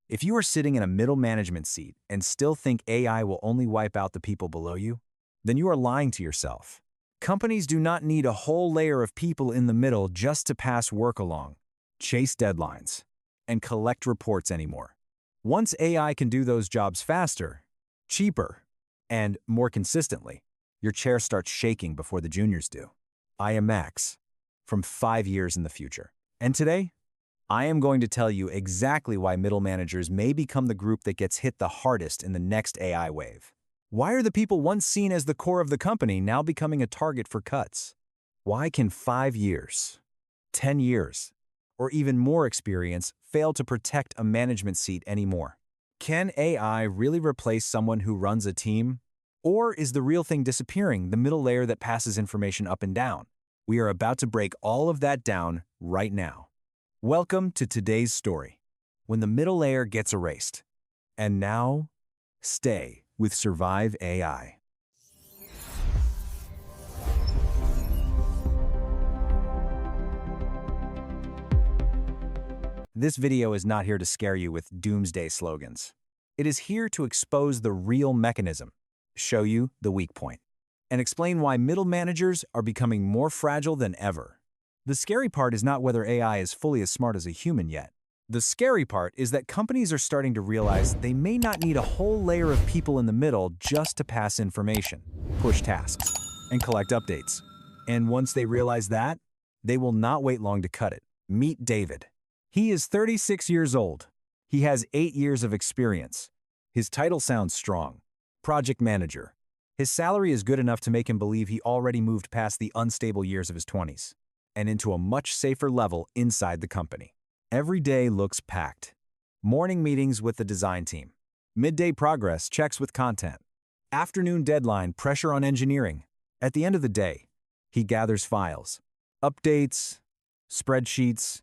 If you are sitting in a middle management seat and still think AI will only wipe out the people below you, then you are lying to yourself. Companies do not need a whole layer of people in the middle just to pass work along, chase deadlines, and collect reports anymore. Once AI can do those jobs faster, cheaper, and more consistently, your chair starts shaking before the juniors do. I am Max, from 5 years in the future. And today, I am going to tell you exactly why middle managers may become the group that gets hit the hardest in the next AI wave. Why are the people once seen as the core of the company now becoming a target for cuts? Why can 5 years, 10 years, or even more experience fail to protect a management seat anymore? Can AI really replace someone who runs a team? Or is the real thing disappearing, the middle layer that passes information up and down? We are about to break all of that down right now. Welcome to today's story, when the middle layer gets erased. And now, stay with Survive AI. This video is not here to scare you with doomsday slogans. It is here to expose the real mechanism, show you the weak point, and explain why middle managers are becoming more fragile than ever. The scary part is not whether AI is fully as smart as a human yet. The scary part is that companies are starting to realize they may not need a whole layer of people in the middle just to pass information, push tasks, and collect updates. And once they realize that, they will not wait long to cut it. Meet David. He is 36 years old. He has 8 years of experience. His title sounds strong. Project manager. His salary is good enough to make him believe he already moved past the unstable years of his 20s and into a much safer level inside the company. Every day looks packed. Morning meetings with the design team. Midday progress checks with content. Afternoon deadline pressure on engineering. At the end of the day, he gathers files, updates, spreadsheets,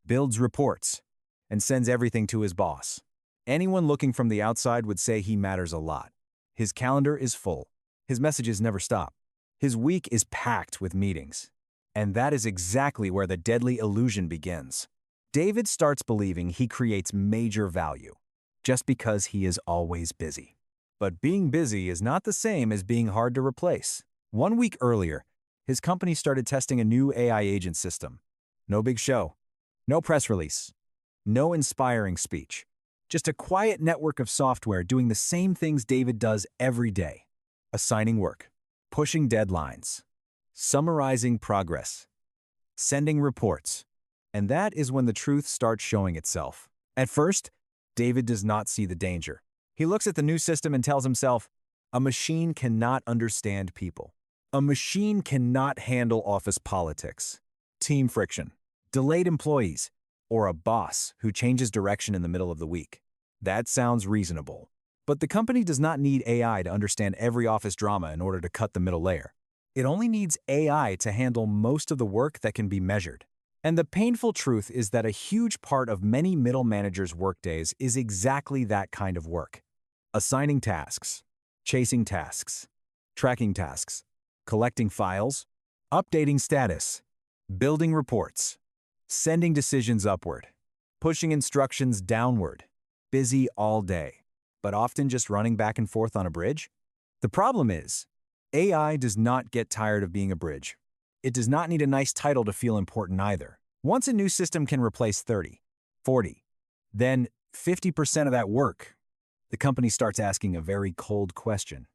builds reports, and sends everything to his boss. Anyone looking from the outside would say he matters a lot. His calendar is full. His messages never stop. His week is packed with meetings. And that is exactly where the deadly illusion begins. David starts believing he creates major value just because he is always busy. But being busy is not the same as being hard to replace. 1 week earlier, his company started testing a new AI agent system. No big show, no press release, no inspiring speech. Just a quiet network of software doing the same things David does every day. Assigning work, pushing deadlines, summarizing progress, sending reports. And that is when the truth starts showing itself. At first, David does not see the danger. He looks at the new system and tells himself, a machine cannot understand people. A machine cannot handle office politics, team friction, delayed employees, or a boss who changes direction in the middle of the week. That sounds reasonable. But the company does not need AI to understand every office drama in order to cut the middle layer. It only needs AI to handle most of the work that can be measured. And the painful truth is that a huge part of many middle managers' workdays is exactly that kind of work. Assigning tasks, chasing tasks, tracking tasks, collecting files, updating status, building reports, sending decisions upward, pushing instructions downward, busy all day, but often just running back and forth on a bridge. The problem is, AI does not get tired of being a bridge. It does not need a nice title to feel important either. Once a new system can replace 30, 40, then 50% of that work, the company starts asking a very cold question.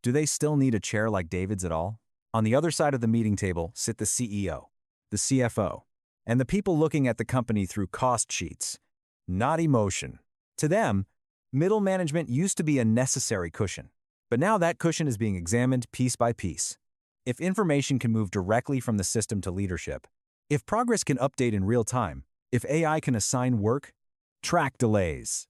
Do they still need a chair like David's at all? On the other side of the meeting table sit the CEO, the CFO, and the people looking at the company through cost sheets, not emotion. To them, middle management used to be a necessary cushion. But now that cushion is being examined piece by piece. If information can move directly from the system to leadership, if progress can update in real time, if AI can assign work, track delays,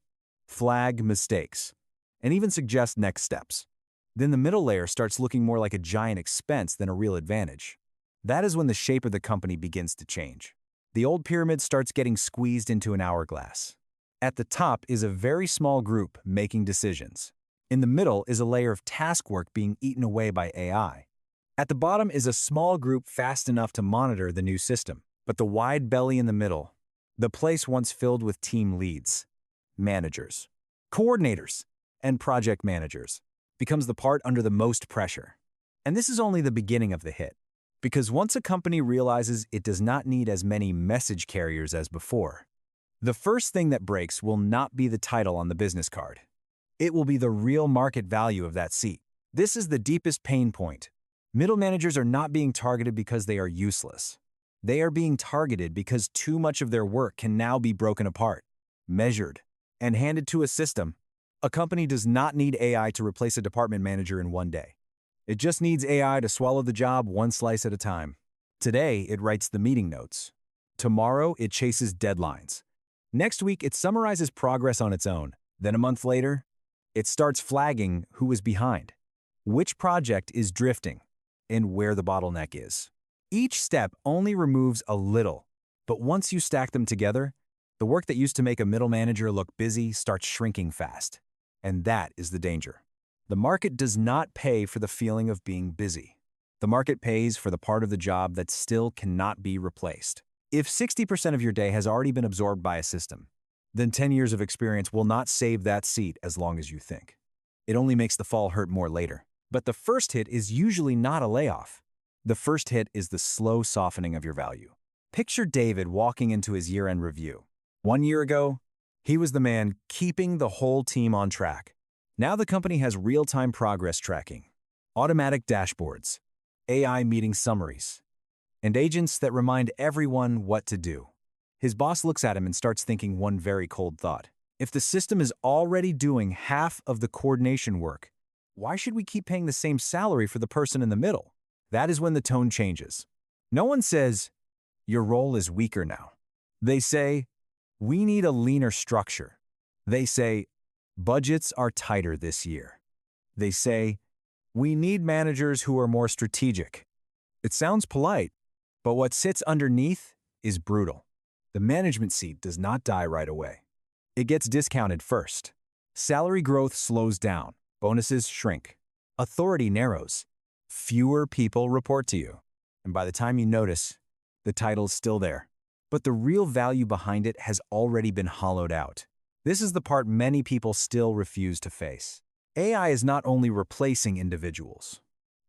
flag mistakes, and even suggest next steps, then the middle layer starts looking more like a giant expense than a real advantage. That is when the shape of the company begins to change. The old pyramid starts getting squeezed into an hourglass. At the top is a very small group making decisions. In the middle is a layer of task work being eaten away by AI. At the bottom is a small group fast enough to monitor the new system. But the wide belly in the middle, the place once filled with team leads, managers, coordinators, and project managers becomes the part under the most pressure. And this is only the beginning of the hit. Because once a company realizes it does not need as many message carriers as before, the first thing that breaks will not be the title on the business card. It will be the real market value of that seat. This is the deepest pain point. Middle managers are not being targeted because they are useless. They are being targeted because too much of their work can now be broken apart, measured, and handed to a system. A company does not need AI to replace a department manager in one day. It just needs AI to swallow the job one slice at a time. Today, it writes the meeting notes. Tomorrow, it chases deadlines. Next week, it summarizes progress on its own. Then a month later, it starts flagging who is behind, which project is drifting, and where the bottleneck is. Each step only removes a little, but once you stack them together, the work that used to make a middle manager look busy starts shrinking fast. And that is the danger. The market does not pay for the feeling of being busy. The market pays for the part of the job that still cannot be replaced. If 60% of your day has already been absorbed by a system, then 10 years of experience will not save that seat as long as you think. It only makes the fall hurt more later. But the first hit is usually not a layoff. The first hit is the slow softening of your value. Picture David walking into his year-end review. 1 year ago, he was the man keeping the whole team on track. Now the company has real-time progress tracking, automatic dashboards, AI meeting summaries, and agents that remind everyone what to do. His boss looks at him and starts thinking one very cold thought. If the system is already doing half of the coordination work, why should we keep paying the same salary for the person in the middle? That is when the tone changes. No one says, your role is weaker now. They say, we need a leaner structure. They say, budgets are tighter this year. They say, we need managers who are more strategic. It sounds polite, but what sits underneath is brutal. The management seat does not die right away. It gets discounted first. Salary growth slows down. Bonuses shrink. Authority narrows. Fewer people report to you. And by the time you notice, the title's still there. But the real value behind it has already been hollowed out. This is the part many people still refuse to face. AI is not only replacing individuals,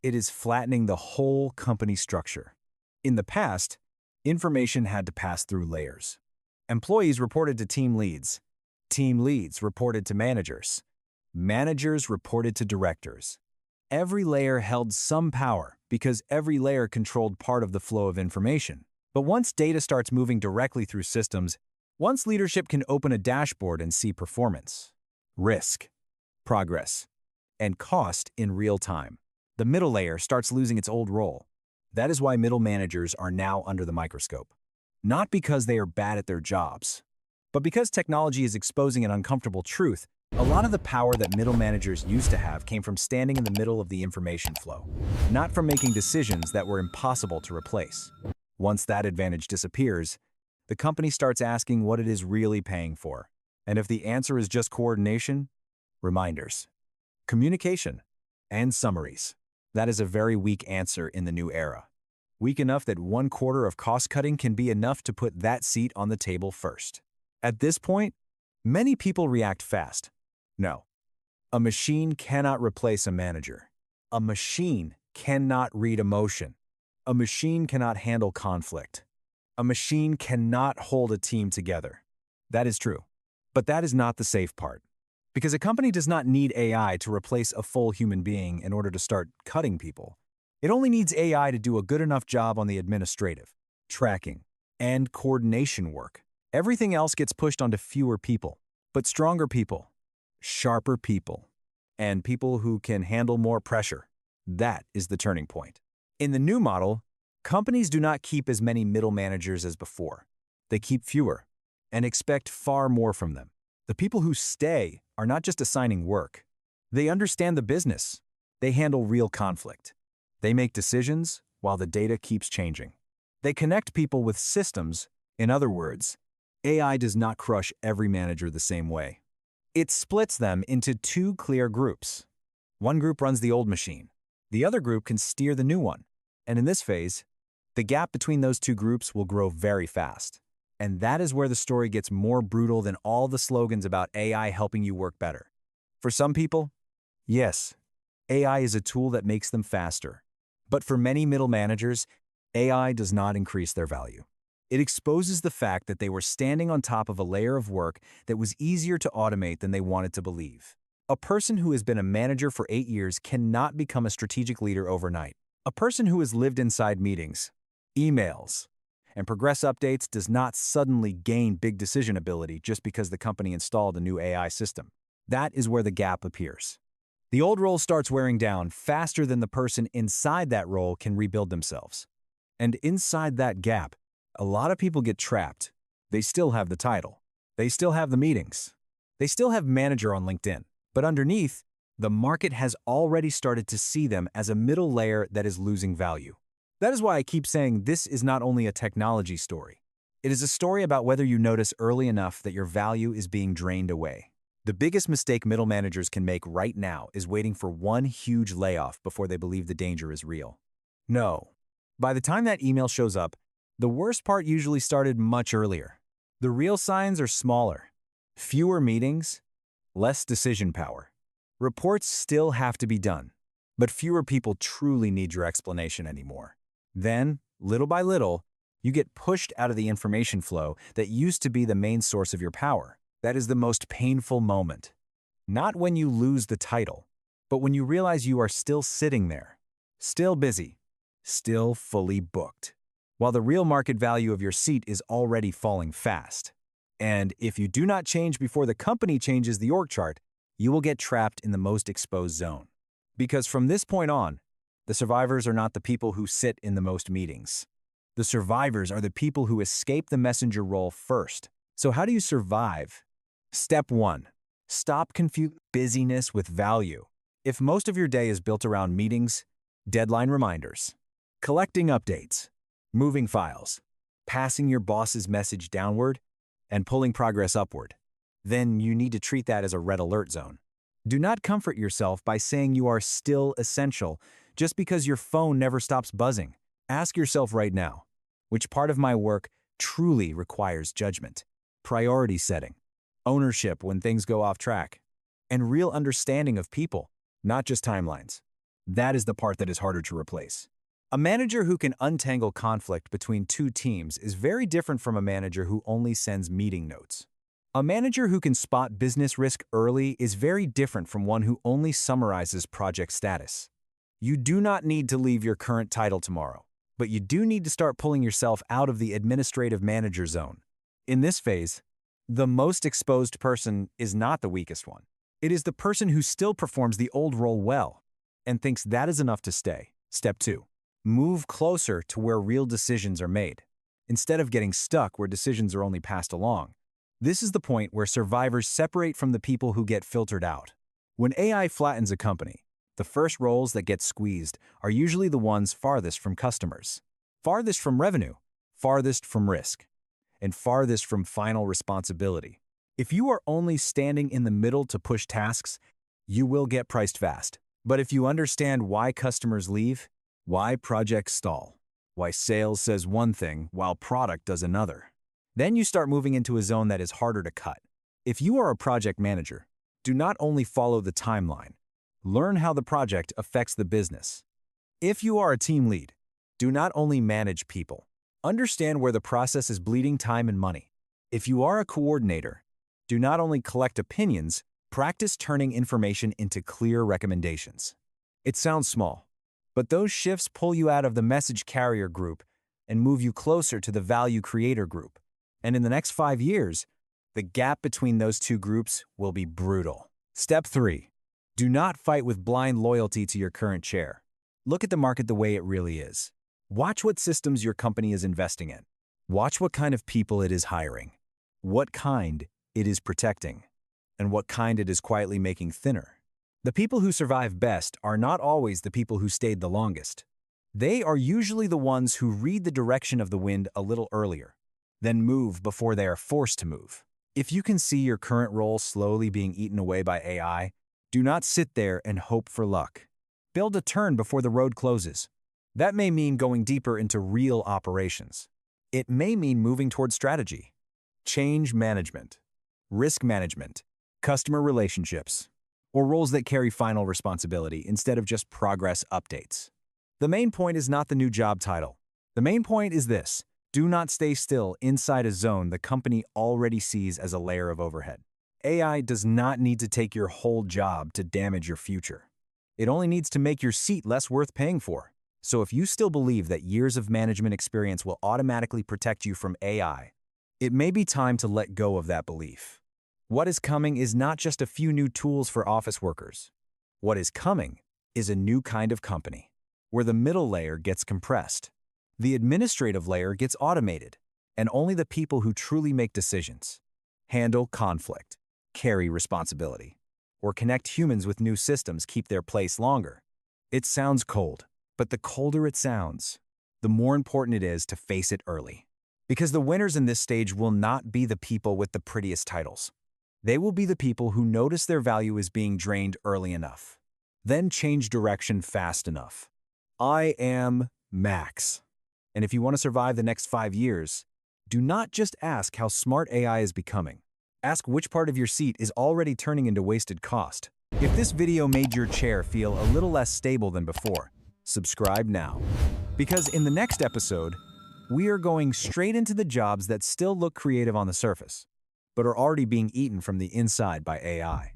it is flattening the whole company structure. In the past, information had to pass through layers. Employees reported to team leads reported to managers reported to directors. Every layer held some power because every layer controlled part of the flow of information. But once data starts moving directly through systems, once leadership can open a dashboard and see performance, risk, progress, and cost in real time, the middle layer starts losing its old role. That is why middle managers are now under the microscope. Not because they are bad at their jobs, but because technology is exposing an uncomfortable truth. A lot of the power that middle managers used to have came from standing in the middle of the information flow, not from making decisions that were impossible to replace. Once that advantage disappears, the company starts asking what it is really paying for. And if the answer is just coordination, reminders, communication, and summaries, that is a very weak answer in the new era. Weak enough that 1/4 of cost-cutting can be enough to put that seat on the table first. At this point, many people react fast. No, a machine cannot replace a manager. A machine cannot read emotion. A machine cannot handle conflict. A machine cannot hold a team together. That is true. But that is not the safe part. Because a company does not need AI to replace a full human being in order to start cutting people. It only needs AI to do a good enough job on the administrative, tracking, and coordination work. Everything else gets pushed onto fewer people, but stronger people, sharper people, and people who can handle more pressure. That is the turning point. In the new model, companies do not keep as many middle managers as before. They keep fewer and expect far more from them. The people who stay are not just assigning work. They understand the business. They handle real conflict. They make decisions while the data keeps changing. They connect people with systems. In other words, AI does not crush every manager the same way. It splits them into two clear groups. One group runs the old machine. The other group can steer the new one. And in this phase, the gap between those two groups will grow very fast. And that is where the story gets more brutal than all the slogans about AI helping you work better. For some people, yes, AI is a tool that makes them faster. But for many middle managers, AI does not increase their value. It exposes the fact that they were standing on top of a layer of work that was easier to automate than they wanted to believe. A person who has been a manager for 8 years cannot become a strategic leader overnight. A person who has lived inside meetings, emails, and progress updates does not suddenly gain big decision ability just because the company installed a new AI system. That is where the gap appears. The old role starts wearing down faster than the person inside that role can rebuild themselves. And inside that gap, a lot of people get trapped. They still have the title. They still have the meetings. They still have manager on LinkedIn. But underneath, the market has already started to see them as a middle layer that is losing value. That is why I keep saying this is not only a technology story. It is a story about whether you notice early enough that your value is being drained away. The biggest mistake middle managers can make right now is waiting for one huge layoff before they believe the danger is real. No. By the time that email shows up, the worst part usually started much earlier. The real signs are smaller. Fewer meetings, less decision power. Reports still have to be done, but fewer people truly need your explanation anymore. Then, little by little, you get pushed out of the information flow that used to be the main source of your power. That is the most painful moment. Not when you lose the title, but when you realize you are still sitting there, still busy, still fully booked, while the real market value of your seat is already falling fast. And if you do not change before the company changes the org chart, you will get trapped in the most exposed zone. Because from this point on, the survivors are not the people who sit in the most meetings. The survivors are the people who escape the messenger role first. So how do you survive? Step 1. Stop confusing busyness with value. If most of your day is built around meetings, deadline reminders, collecting updates, moving files, passing your boss's message downward, and pulling progress upward, then you need to treat that as a red alert zone. Do not comfort yourself by saying you are still essential just because your phone never stops buzzing. Ask yourself right now, which part of my work truly requires judgment, priority setting, ownership when things go off track, and real understanding of people, not just timelines. That is the part that is harder to replace. A manager who can untangle conflict between two teams is very different from a manager who only sends meeting notes. A manager who can spot business risk early is very different from one who only summarizes project status. You do not need to leave your current title tomorrow, but you do need to start pulling yourself out of the administrative manager zone. In this phase, the most exposed person is not the weakest one. It is the person who still performs the old role well and thinks that is enough to stay. Step 2. Move closer to where real decisions are made, instead of getting stuck where decisions are only passed along. This is the point where survivors separate from the people who get filtered out. When AI flattens a company, the first roles that get squeezed are usually the ones farthest from customers, farthest from revenue, farthest from risk, and farthest from final responsibility. If you are only standing in the middle to push tasks, you will get priced fast. But if you understand why customers leave, why projects stall, why sales says one thing while product does another, then you start moving into a zone that is harder to cut. If you are a project manager, do not only follow the timeline, learn how the project affects the business. If you are a team lead, do not only manage people, understand where the process is bleeding time and money. If you are a coordinator, do not only collect opinions, practice turning information into clear recommendations. It sounds small, but those shifts pull you out of the message carrier group and move you closer to the value creator group. And in the next 5 years, the gap between those two groups will be brutal. Step 3. Do not fight with blind loyalty to your current chair. Look at the market the way it really is. Watch what systems your company is investing in. Watch what kind of people it is hiring, what kind it is protecting, and what kind it is quietly making thinner. The people who survive best are not always the people who stayed the longest. They are usually the ones who read the direction of the wind a little earlier, then move before they are forced to move. If you can see your current role slowly being eaten away by AI, do not sit there and hope for luck. Build a turn before the road closes. That may mean going deeper into real operations. It may mean moving toward strategy, change management, risk management, customer relationships, or roles that carry final responsibility instead of just progress updates. The main point is not the new job title. The main point is this: do not stay still inside a zone the company already sees as a layer of overhead. AI does not need to take your whole job to damage your future. It only needs to make your seat less worth paying for. So if you still believe that years of management experience will automatically protect you from AI, it may be time to let go of that belief. What is coming is not just a few new tools for office workers. What is coming is a new kind of company, where the middle layer gets compressed, the administrative layer gets automated, and only the people who truly make decisions, handle conflict, carry responsibility, or connect humans with new systems keep their place longer. It sounds cold, but the colder it sounds, the more important it is to face it early. Because the winners in this stage will not be the people with the prettiest titles. They will be the people who notice their value is being drained early enough, then change direction fast enough. I am Max. And if you want to survive the next 5 years, do not just ask how smart AI is becoming. Ask which part of your seat is already turning into wasted cost. If this video made your chair feel a little less stable than before, subscribe now. Because in the next episode, we are going straight into the jobs that still look creative on the surface, but are already being eaten from the inside by AI.